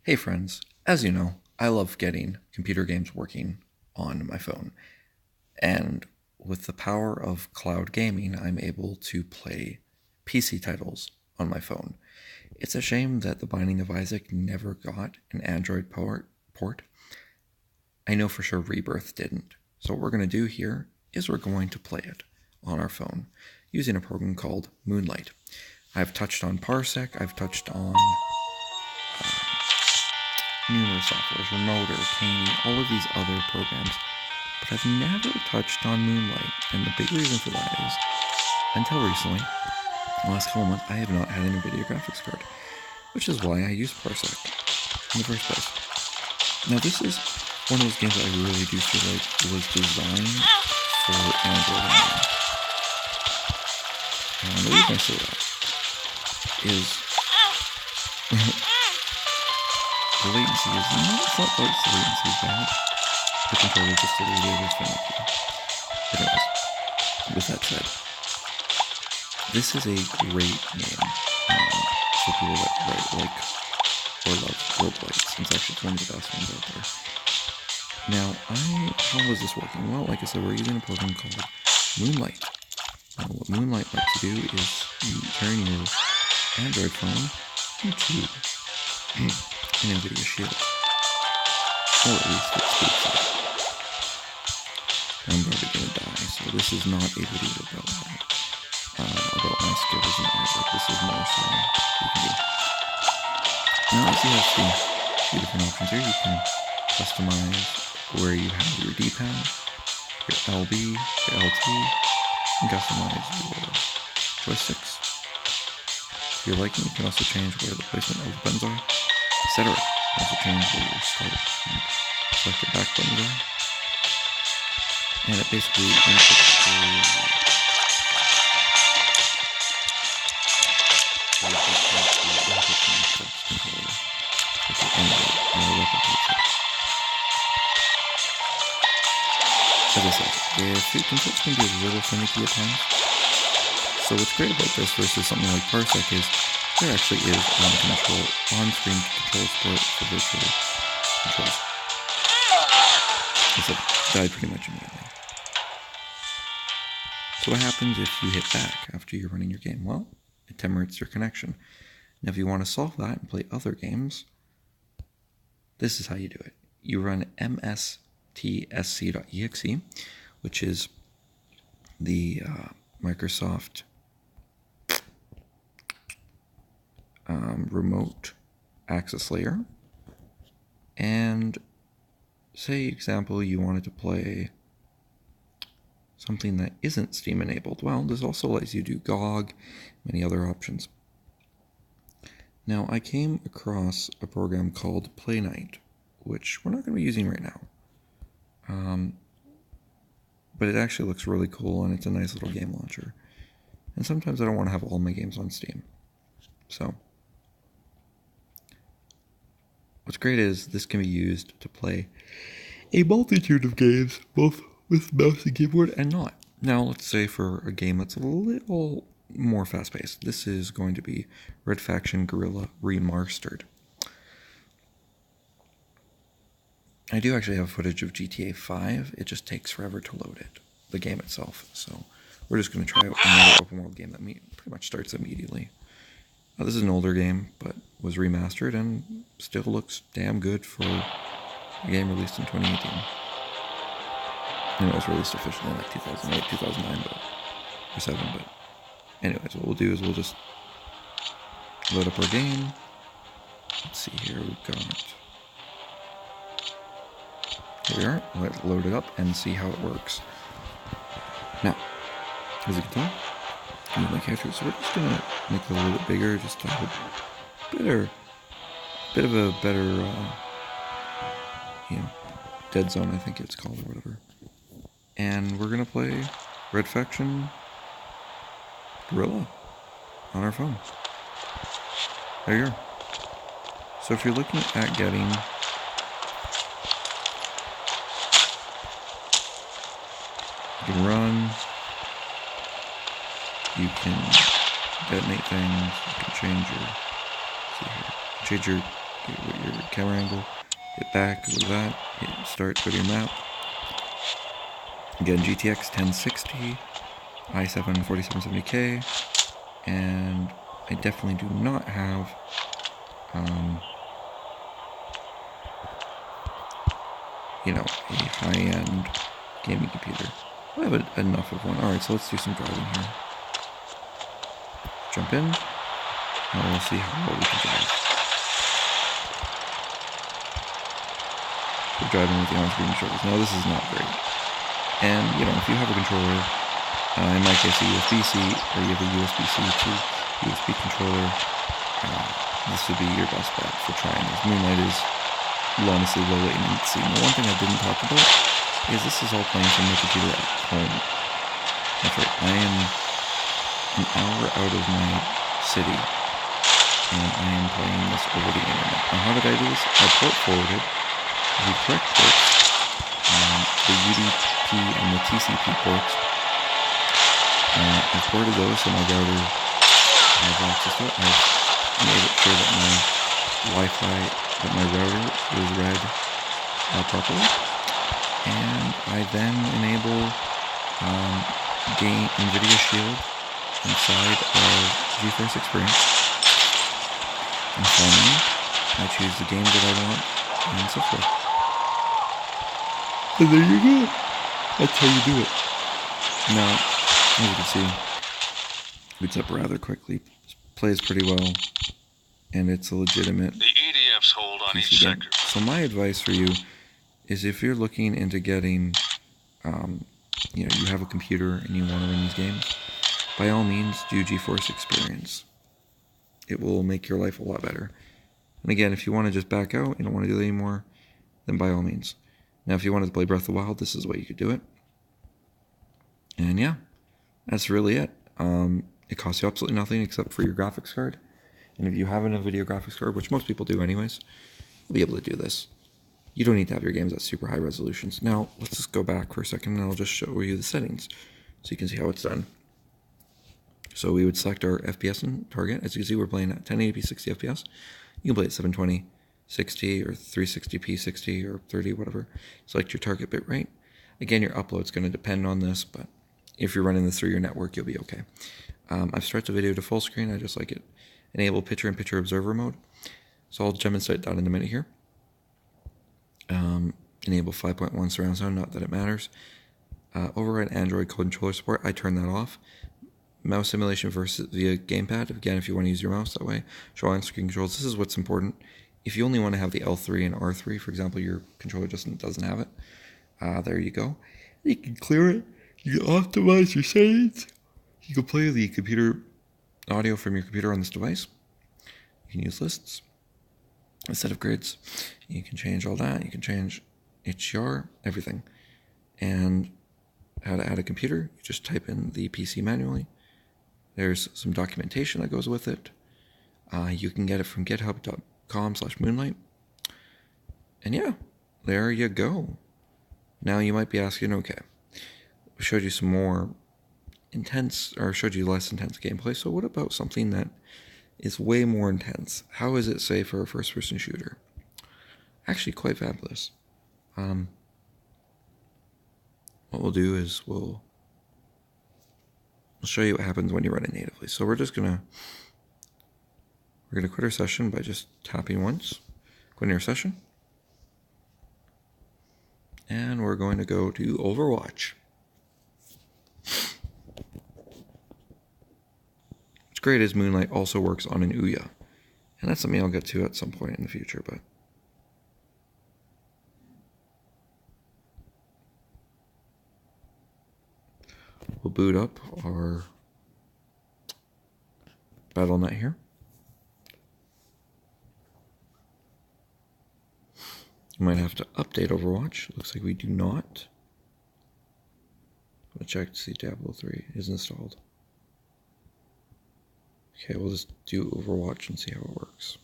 Hey friends, as you know, I love getting computer games working on my phone. And with the power of cloud gaming, I'm able to play PC titles on my phone. It's a shame that The Binding of Isaac never got an Android port. I know for sure Rebirth didn't. So what we're going to do here is we're going to play it on our phone using a program called Moonlight. I've touched on Parsec, I've touched on numerous softwares, Remoter, Caney, all of these other programs, but I've never touched on Moonlight, and the big reason for that is, until recently, the last couple months, I have not had an NVIDIA graphics card, which is why I use Parsec in the first place. Now this is one of those games that I really do feel like was designed for Android only. And the reason I say that is the latency is not, it's not like the latency is bad. The controller is just a little bit finicky. But anyways, with that said, this is a great game for people that like or love roguelikes. It's actually one of the best ones out there. Now, how was this working? Well, like I said, we're using a program called Moonlight. Now, what Moonlight lets you do is you turn your Android phone into an NVIDIA Shield. Or at least it speaks it. I'm probably gonna die, so this is not a video about my skills in Isaac. This is more so you can do. Now, as you have the few different options here, you can customize where you have your D-pad, your LB, your LT, and customize your joysticks. If you're liking, you can also change where the placement of the buttons are, etc. Also change where your start and select your back buttons are. And it basically inputs as I said, the controls can be a little finicky at times. So what's great about this versus something like Parsec is there actually is on-screen control support for virtual controls. It died pretty much immediately. So what happens if you hit back after you're running your game? Well, it terminates your connection. Now if you want to solve that and play other games, this is how you do it. You run mstsc.exe, which is the Microsoft remote access layer. And say, example, you wanted to play something that isn't Steam enabled. Well, this also lets you do GOG, many other options. Now, I came across a program called Playnite, which we're not going to be using right now. But it actually looks really cool, and it's a nice little game launcher. And sometimes I don't want to have all my games on Steam. So, what's great is this can be used to play a multitude of games, both with mouse and keyboard and not. Now, let's say for a game that's a little more fast-paced, this is going to be Red Faction Guerrilla Remastered. I do actually have footage of GTA 5, it just takes forever to load it, the game itself, so we're just going to try out another open world game that pretty much starts immediately. Now, this is an older game, but was remastered and still looks damn good for a game released in 2018. And it was released officially in like 2008, 2009, or 7, but anyways, what we'll do is we'll just load up our game. Let's see here, we've got... Here we are. Let's load it up and see how it works. Now, as you can tell, I'm in my character, so we're just gonna make it a little bit bigger, just to have a bit of a better, dead zone, I think it's called, or whatever. And we're gonna play Red Faction Guerrilla on our phone. There you are. So if you're looking at getting you can run, you can detonate things, you can change your your camera angle, hit back, go to that, hit start, go to your map. Again, GTX 1060, i7 4770K, and I definitely do not have you know, a high-end gaming computer. I have enough of one. Alright, so let's do some driving here. Jump in, and we'll see how well we can drive. We're driving with the on-screen controls. Now this is not great. And, you know, if you have a controller, in my case a USB-C, or you have a USB-C to USB controller, this would be your best bet for trying this. Moonlight is honestly low latency. Now, one thing I didn't talk about is this is all playing from my computer at home. That's right, I am an hour out of my city, and I am playing this over the internet. Now, how did I do this? I port forwarded the correct ports, the UDP and the TCP ports. I've ported those so my router has access to it. I've made it sure that my Wi-Fi, that my router is read properly, and I then enable NVIDIA Shield inside of GeForce Experience, and finally I choose the game that I want and so forth. And there you go. That's how you do it. Now, as you can see, boots up rather quickly, plays pretty well, and it's a legitimate hold on each sector. So my advice for you is if you're looking into getting, you know, you have a computer and you want to run these games, by all means do GeForce Experience. It will make your life a lot better. And again, if you want to just back out, you don't want to do it anymore, then by all means. Now, if you wanted to play Breath of the Wild, this is the way you could do it. And yeah, that's really it. It costs you absolutely nothing except for your graphics card. And if you have a NVIDIA graphics card, which most people do anyways, you'll be able to do this. You don't need to have your games at super high resolutions. Now, let's just go back for a second and I'll just show you the settings so you can see how it's done. So we would select our FPS and target. As you can see, we're playing at 1080p 60 FPS. You can play at 720, 60, or 360p 60, or 30, whatever. Select your target bitrate. Again, your upload's going to depend on this, but if you're running this through your network, you'll be okay. I've stretched the video to full screen. I just like it. Enable picture-in-picture observer mode. So I'll demonstrate that in a minute here. Enable 5.1 surround sound, not that it matters. Override Android controller support, I turn that off. Mouse simulation versus via gamepad, again, if you want to use your mouse that way. Show on-screen controls, this is what's important. If you only want to have the L3 and R3, for example, your controller just doesn't have it, there you go. You can clear it, you can optimize your settings, you can play the computer audio from your computer on this device. You can use lists instead of grids. You can change all that. You can change HDR, everything. And how to add a computer, you just type in the PC manually. There's some documentation that goes with it. You can get it from github.com/moonlight. And yeah, there you go. Now you might be asking, okay, I showed you some more intense, or showed you less intense gameplay, so what about something that is way more intense? How is it, say, for a first-person shooter? Actually, quite fabulous. What we'll do is we'll show you what happens when you run it natively. So we're gonna quit our session by just tapping once. Go into your session, and we're going to go to Overwatch. What's great is Moonlight also works on an Ouya, and that's something I'll get to at some point in the future, but we'll boot up our BattleNet here. You might have to update Overwatch. Looks like we do not. I'll check to see Diablo 3 is installed. Okay, we'll just do Overwatch and see how it works.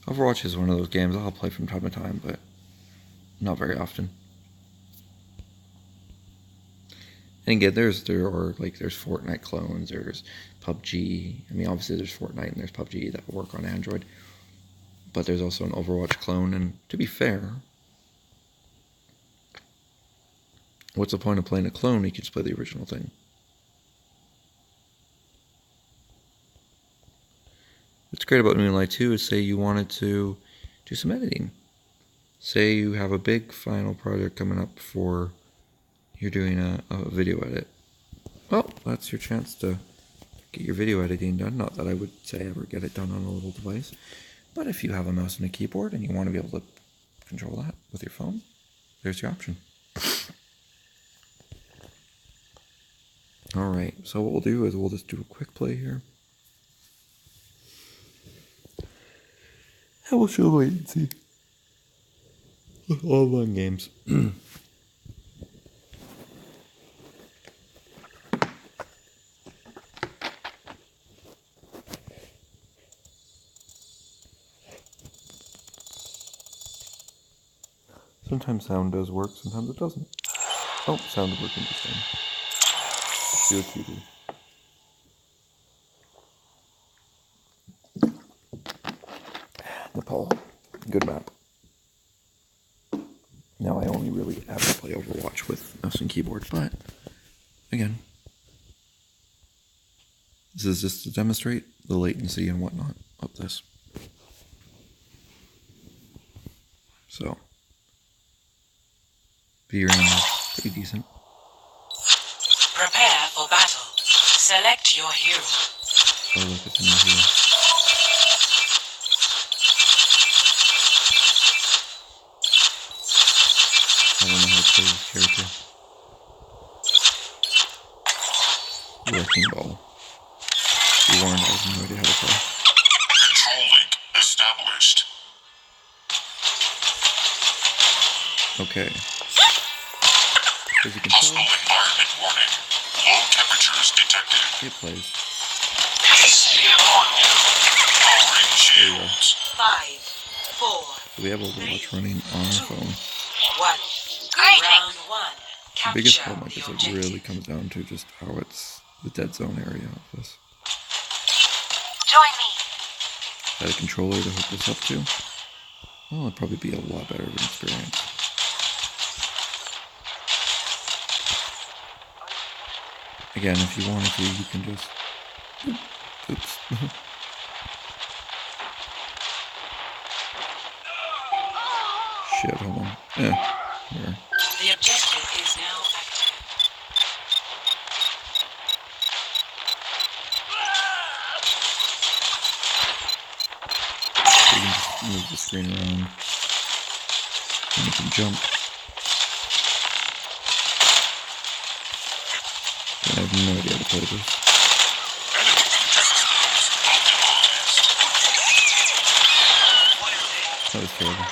Overwatch is one of those games I'll play from time to time, but not very often. And again, there's Fortnite clones, there's PUBG. I mean, obviously there's Fortnite and there's PUBG that will work on Android. But there's also an Overwatch clone, and to be fair, what's the point of playing a clone? You can just play the original thing. What's great about Moonlight 2 is, say you wanted to do some editing. Say you have a big final project coming up for you're doing a video edit. Well, that's your chance to get your video editing done. Not that I would say ever get it done on a little device, but if you have a mouse and a keyboard and you want to be able to control that with your phone, there's your option. Alright, so what we'll do is we'll just do a quick play here. And we'll show latency. Online games. Sometimes sound does work, sometimes it doesn't. Oh, sound is working this time. Do what you do. Nepal. Good map. Now I only really ever play Overwatch with mouse and keyboard, but again, this is just to demonstrate the latency and whatnot of this. So, view range is pretty decent. Prepare for battle. Select your hero. Oh look, it's a new hero. I don't know how to play this character. Wrecking ball. Be warned, I have no idea how to play. Control link established. Okay. As you can Hostile tell, environment warning. Low temperatures detected. it plays. Peace be upon you. Powering shields. 5, 4, So we have Overwatch running on our phone. 1. Round 1. The biggest Capture problem, I guess, the it really objective. comes down to just how it's the dead zone area of this. Join me. If I had a controller to hook this up to, well, it'd probably be a lot better of an experience. Again, if you wanted to, you can just... Oops. Shit, hold on. Here. The objective is now active. So you can just move the screen around. And you can jump. I have no idea how to play this. That was terrible.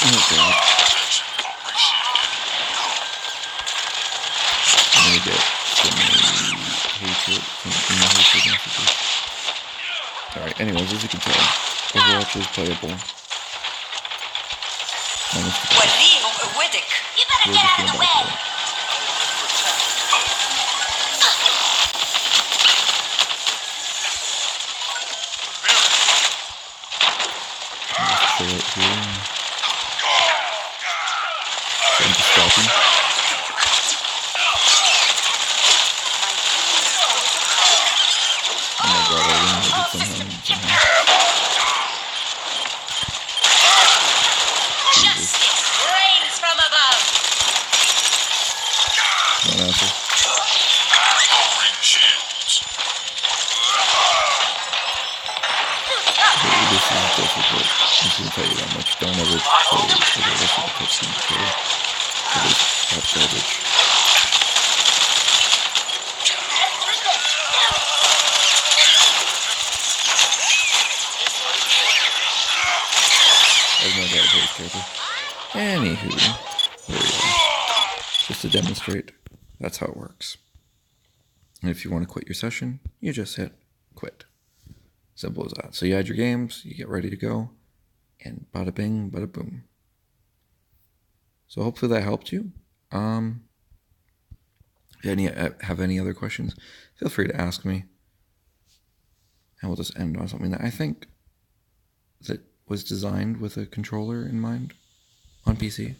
Oh god. I'm gonna get some hatred messages. Alright, anyways, as you can tell, Overwatch is playable. Minus the ball. We're just gonna back away. Chill out here. Trying to stop him. Oh my god, I removed it somehow. Jesus. Rains from above. Not answer. Powering shields. This is difficult. I'm just gonna tell you that much. Don't ever play Overwatch with a touchscreen controller. It is hot garbage. I have no idea how to play this character. Anywho, there we go. Just to demonstrate, that's how it works. And if you want to quit your session, you just hit quit. Simple as that. So you add your games, you get ready to go, and bada bing, bada boom. So hopefully that helped you. If you have any other questions, feel free to ask me. And we'll just end on something that I think that was designed with a controller in mind on PC.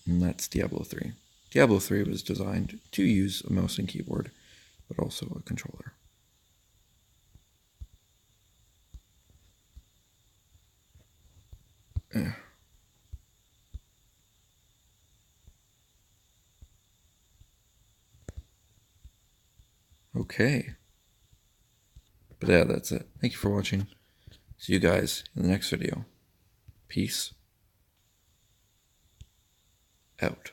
And that's Diablo 3. Diablo 3 was designed to use a mouse and keyboard, but also a controller. Okay. But yeah, that's it. Thank you for watching. See you guys in the next video. Peace out.